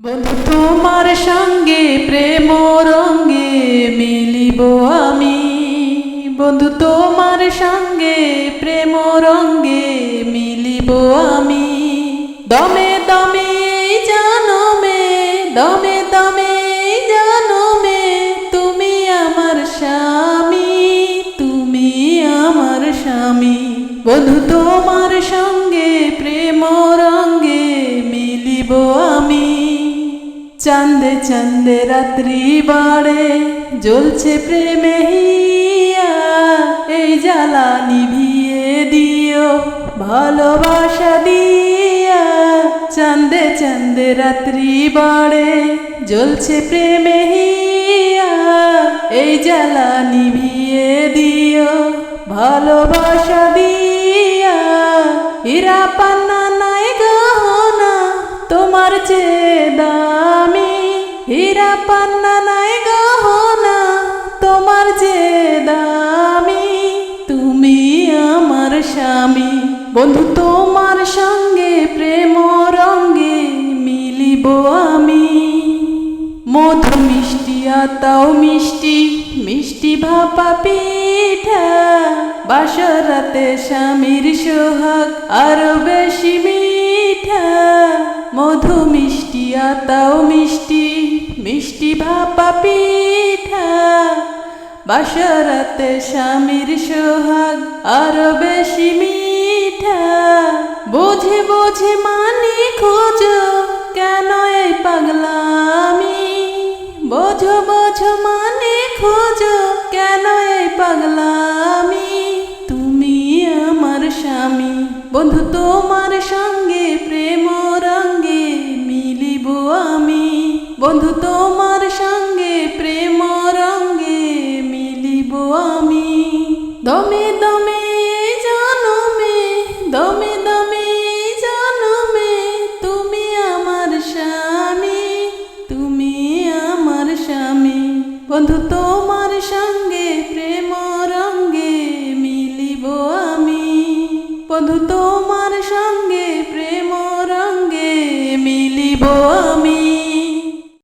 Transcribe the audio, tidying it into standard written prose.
বন্ধু তোমার সঙ্গে প্রেম রঙ্গে মিলিব আমি। বন্ধু তোমার সঙ্গে প্রেম রঙ্গে মিলিব আমি। দমে দমে জনমে, দমে দমে জনমে তুমি আমার স্বামী, তুমি আমার স্বামী। বন্ধু তোমার সঙ্গে প্রেম রঙ্গে মিলিব আমি। চাঁদে চাঁদে রাত্রি বাড়ে জ্বলছে প্রেমে হিয়া, এই জ্বালা নিভিয়ে দিও ভালোবাসা দিয়া। চাঁদে চাঁদে রাত্রি বাড়ে জ্বলছে প্রেমে হিয়া, এই জ্বালা নিভিয়ে দিও ভালোবাসা দিয়া। হীরা পান্না নাই গহনা তোমার চেয়ে দামি, হীরা পান্না নাই গহনা তোমার চেয়ে দামি, তুমি আমার স্বামী। বন্ধু তোমার সঙ্গে প্রেম রঙ্গে মিলিব আমি। মধু মিষ্টি আতাও মিষ্টি, মিষ্টি ভাপা পিঠা, বাসরাতে স্বামীর সোহাগ আরো বেশি মিঠা। মধু মিষ্টি আতাও মিষ্টি, মিষ্টি ভাপা পিঠা, বাসরাতে স্বামীর সোহাগ আরো বেশি মিঠা। বুঝে বুঝে মানি খোঁজো কেন এই পাগলামি, বোঝো বোঝো মানে খোঁজো কেন এই পাগলামি, তুমি আমার স্বামী। বন্ধু তোমার সঙ্গে প্রেম রঙ্গে মিলিব আমি। বন্ধু তোমার সঙ্গে প্রেম রঙ্গে মিলিব আমি। দমে দমে জনমে, দমে দমে জনমে তুমি আমার স্বামী, তুমি আমার স্বামী। বন্ধু তোমার সঙ্গে প্রেম রঙ্গে মিলিব আমি। বন্ধু তোমার সঙ্গে প্রেম